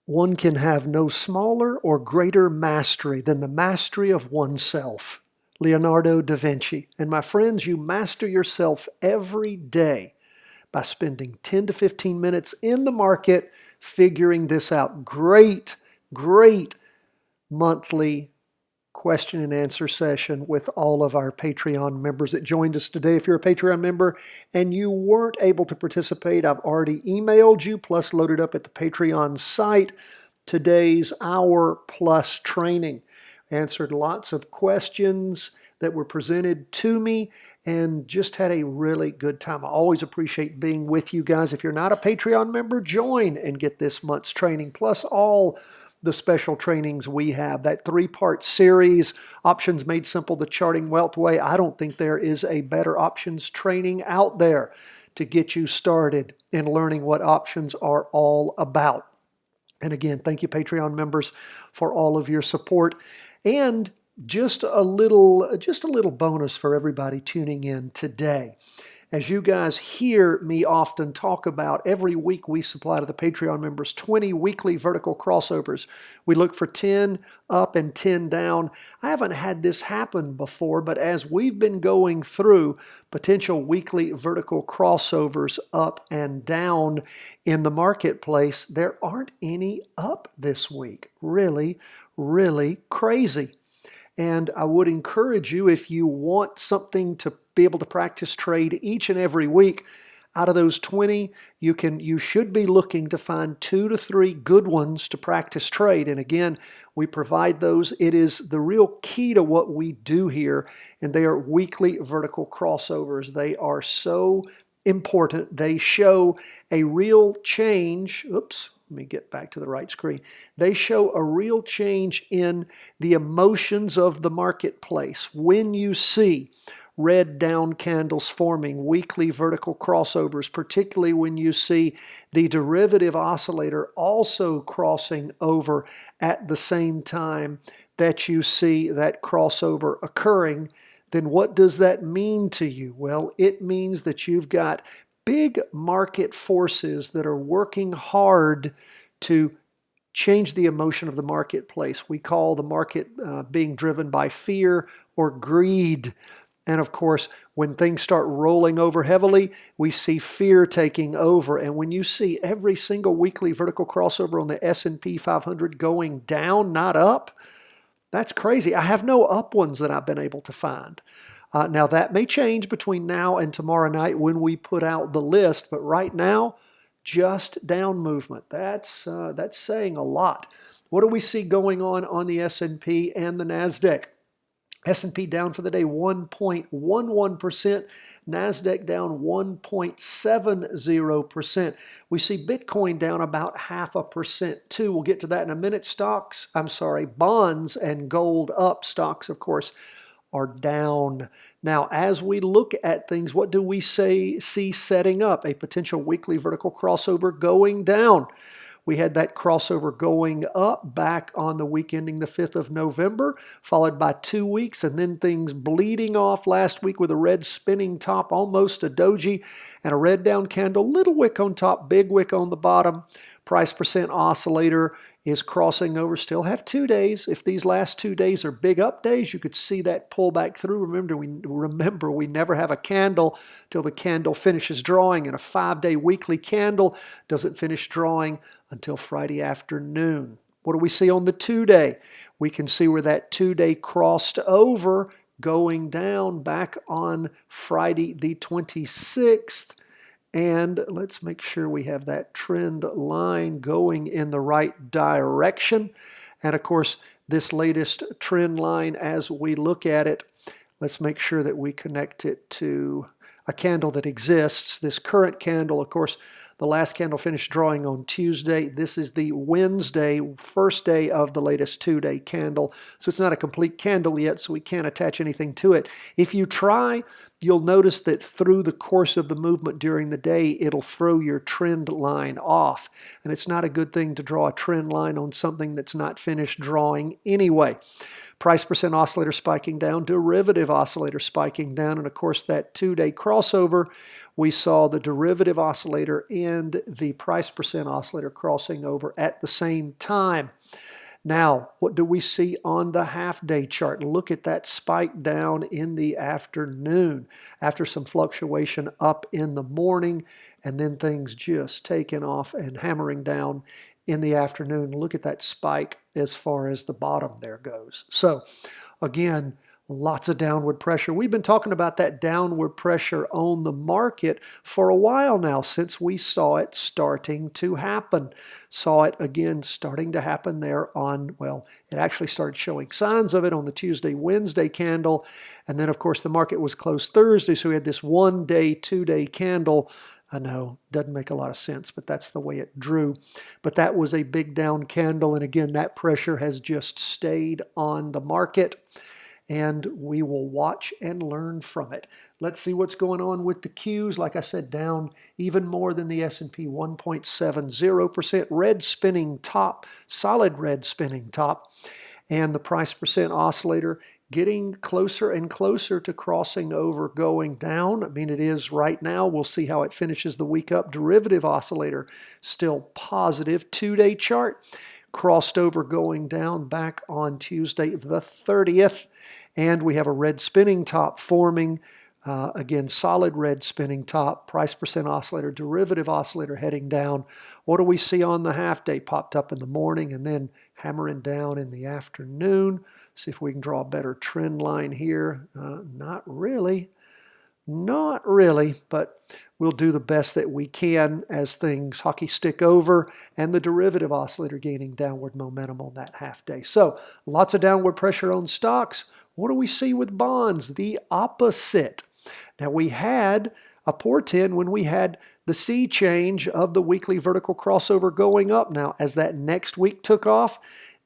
One can have no smaller or greater mastery than the mastery of oneself. Leonardo da Vinci. And my friends, you master yourself every day by spending 10 to 15 minutes in the market figuring this out. Great, great monthly question and answer session with all of our Patreon members that joined us today. If you're a Patreon member and you weren't able to participate, I've already emailed you, plus loaded up at the Patreon site, today's hour plus training. Answered lots of questions that were presented to me and just had a really good time. I always appreciate being with you guys. If you're not a Patreon member, join and get this month's training, plus all the special trainings we have. That 3-part series, Options Made Simple, the Charting Wealth Way. I don't think there is a better options training out there to get you started in learning what options are all about. And again, thank you, Patreon members, for all of your support. And just a little bonus for everybody tuning in today. As you guys hear me often talk about, every week we supply to the Patreon members 20 weekly vertical crossovers. We look for 10 up and 10 down. I haven't had this happen before, but as we've been going through potential weekly vertical crossovers up and down in the marketplace, there aren't any up this week. Really, really crazy. And I would encourage you, if you want something to be able to practice trade each and every week, out of those 20, you should be looking to find 2 to 3 good ones to practice trade. And again, we provide those. It is the real key to what we do here, and they are weekly vertical crossovers. They are so important. They show a real change. Oops. Let me get back to the right screen. They show a real change in the emotions of the marketplace. When you see red down candles forming, weekly vertical crossovers, particularly when you see the derivative oscillator also crossing over at the same time that you see that crossover occurring, then what does that mean to you? Well, it means that you've got big market forces that are working hard to change the emotion of the marketplace. We call the market being driven by fear or greed. And of course, when things start rolling over heavily, we see fear taking over. And when you see every single weekly vertical crossover on the S&P 500 going down, not up, that's crazy. I have no up ones that I've been able to find. Now, that may change between now and tomorrow night when we put out the list, but right now, just down movement. That's saying a lot. What do we see going on the S&P and the Nasdaq? S&P down for the day 1.11%, Nasdaq down 1.70%. We see Bitcoin down about 0.5% too. We'll get to that in a minute. Bonds and gold up. Stocks, of course, are down. Now, as we look at things, what do we see setting up? A potential weekly vertical crossover going down. We had that crossover going up back on the week ending the 5th of November, followed by 2 weeks, and then things bleeding off last week with a red spinning top, almost a doji, and a red down candle, little wick on top, big wick on the bottom. Price percent oscillator is crossing over. Still have 2 days. If these last 2 days are big up days, you could see that pull back through. Remember, we never have a candle till the candle finishes drawing, and a 5-day weekly candle doesn't finish drawing until Friday afternoon. What do we see on the 2-day? We can see where that 2-day crossed over, going down back on Friday the 26th. And let's make sure we have that trend line going in the right direction. And of course, this latest trend line, as we look at it, let's make sure that we connect it to a candle that exists. This current candle, of course, the last candle finished drawing on Tuesday. This is the Wednesday, first day of the latest 2-day candle. So it's not a complete candle yet, so we can't attach anything to it. If you try, you'll notice that through the course of the movement during the day, it'll throw your trend line off. And it's not a good thing to draw a trend line on something that's not finished drawing anyway. Price percent oscillator spiking down, derivative oscillator spiking down, and of course that 2-day crossover, we saw the derivative oscillator and the price percent oscillator crossing over at the same time. Now, what do we see on the half-day chart? Look at that spike down in the afternoon after some fluctuation up in the morning, and then things just taking off and hammering down in the afternoon. Look at that spike as far as the bottom there goes. So, again, lots of downward pressure. We've been talking about that downward pressure on the market for a while now, since we saw it starting to happen. Saw it again starting to happen there on, well, it actually started showing signs of it on the Tuesday, Wednesday candle. And then, of course, the market was closed Thursday, so we had this 1-day, 2-day candle. I know, doesn't make a lot of sense, but that's the way it drew. But that was a big down candle, and again, that pressure has just stayed on the market, and we will watch and learn from it. Let's see what's going on with the Qs. Like I said, down even more than the S&P, 1.70%. Red spinning top, solid red spinning top. And the price percent oscillator getting closer and closer to crossing over, going down. I mean, it is right now. We'll see how it finishes the week up. Derivative oscillator still positive. 2-day chart crossed over, going down back on Tuesday the 30th. And we have a red spinning top forming. Again, solid red spinning top, price percent oscillator, derivative oscillator heading down. What do we see on the half day? Popped up in the morning and then hammering down in the afternoon. See if we can draw a better trend line here. Not really. Not really, but we'll do the best that we can as things hockey stick over, and the derivative oscillator gaining downward momentum on that half day. So lots of downward pressure on stocks. What do we see with bonds? The opposite. Now, we had a portend when we had the sea change of the weekly vertical crossover going up. Now, as that next week took off,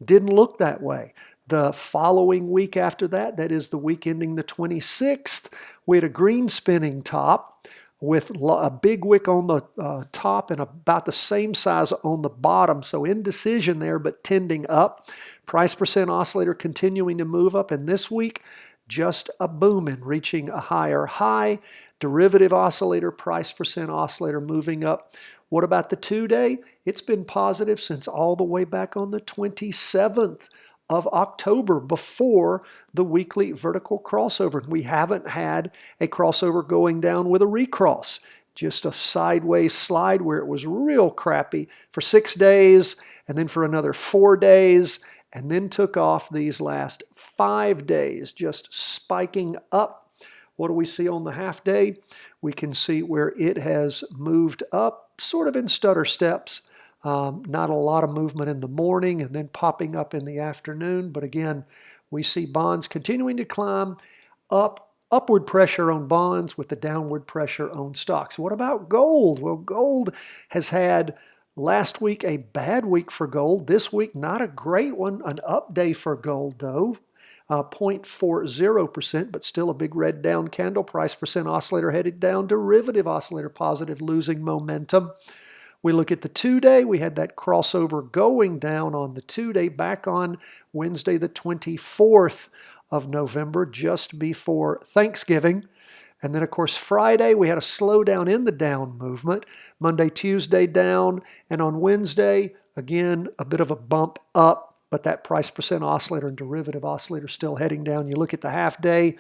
didn't look that way. The following week after that, that is the week ending the 26th, we had a green spinning top with a big wick on the top and about the same size on the bottom. So indecision there, but tending up. Price percent oscillator continuing to move up. And this week, just a booming, reaching a higher high. Derivative oscillator, price percent oscillator moving up. What about the 2-day? It's been positive since all the way back on the 27th of October, before the weekly vertical crossover. We haven't had a crossover going down with a recross, just a sideways slide where it was real crappy for 6 days and then for another 4 days, and then took off these last 5 days, just spiking up. What do we see on the half day? We can see where it has moved up sort of in stutter steps. Not a lot of movement in the morning and then popping up in the afternoon. But again, we see bonds continuing to climb up, upward pressure on bonds with the downward pressure on stocks. What about gold? Well, gold has had last week a bad week for gold. This week, not a great one. An up day for gold, though. 0.40%, but still a big red down candle. Price percent oscillator headed down. Derivative oscillator positive, losing momentum. We look at the 2-day. We had that crossover going down on the 2-day back on Wednesday, the 24th of November, just before Thanksgiving. And then, of course, Friday, we had a slowdown in the down movement. Monday, Tuesday down. And on Wednesday, again, a bit of a bump up. But that price percent oscillator and derivative oscillator still heading down. You look at the half day,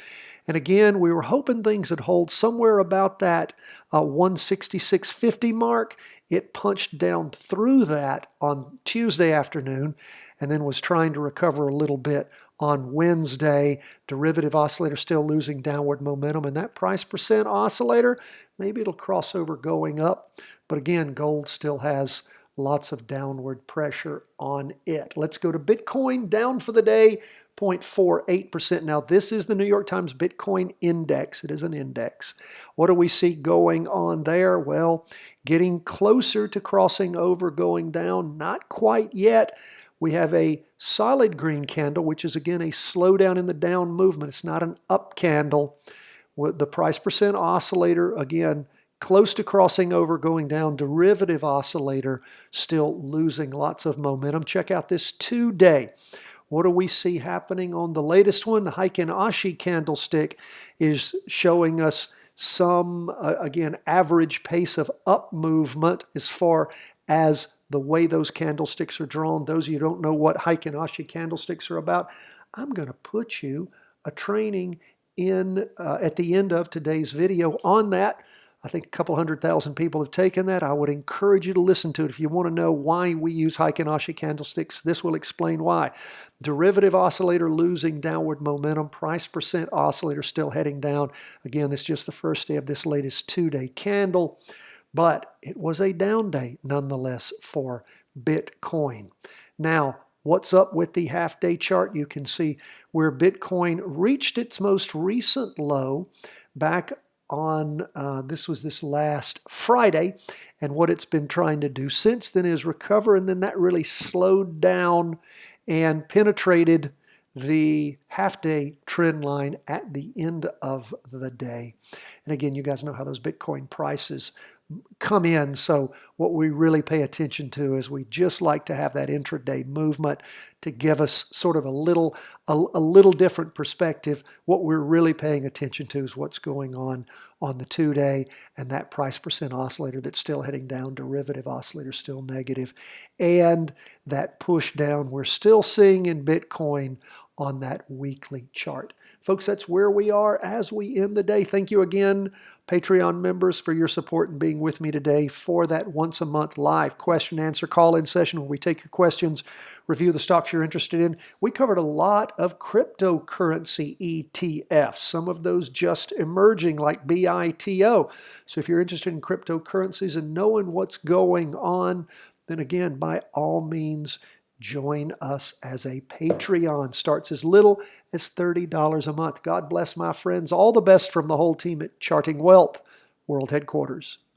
and again, we were hoping things would hold somewhere about that 166.50 mark. It punched down through that on Tuesday afternoon and then was trying to recover a little bit on Wednesday. Derivative oscillator still losing downward momentum, and that price percent oscillator, maybe it'll cross over going up. But again, gold still has lots of downward pressure on it. Let's go to Bitcoin, down for the day, 0.48%. Now, this is the New York Times Bitcoin Index. It is an index. What do we see going on there? Well, getting closer to crossing over, going down. Not quite yet. We have a solid green candle, which is, again, a slowdown in the down movement. It's not an up candle. The price percent oscillator, again, close to crossing over, going down. Derivative oscillator still losing lots of momentum. Check out this 2-day. What do we see happening on the latest one? The Heiken Ashi candlestick is showing us some, again, average pace of up movement as far as the way those candlesticks are drawn. Those of you who don't know what Heiken Ashi candlesticks are about, I'm going to put you a training in at the end of today's video on that. I think a couple 100,000 people have taken that. I would encourage you to listen to it if you want to know why we use Heiken Ashi candlesticks. This will explain why. Derivative oscillator losing downward momentum. Price percent oscillator still heading down. Again, this is just the first day of this latest 2-day candle, but it was a down day nonetheless for Bitcoin. Now, what's up with the half-day chart? You can see where Bitcoin reached its most recent low back on, this last Friday, and what it's been trying to do since then is recover, and then that really slowed down and penetrated the half-day trend line at the end of the day. And again, you guys know how those Bitcoin prices come in, so what we really pay attention to is we just like to have that intraday movement to give us sort of a little different perspective. What we're really paying attention to is what's going on the 2-day, and that price percent oscillator that's still heading down, derivative oscillator still negative, and that push down we're still seeing in Bitcoin on that weekly chart. Folks, that's where we are as we end the day. Thank you again, Patreon members, for your support and being with me today for that once a month live question answer call-in session where we take your questions, review the stocks you're interested in. We covered a lot of cryptocurrency ETFs, some of those just emerging like BITO. So if you're interested in cryptocurrencies and knowing what's going on, then again, by all means, join us as a Patreon. Starts as little as $30 a month. God bless my friends. All the best from the whole team at Charting Wealth World Headquarters.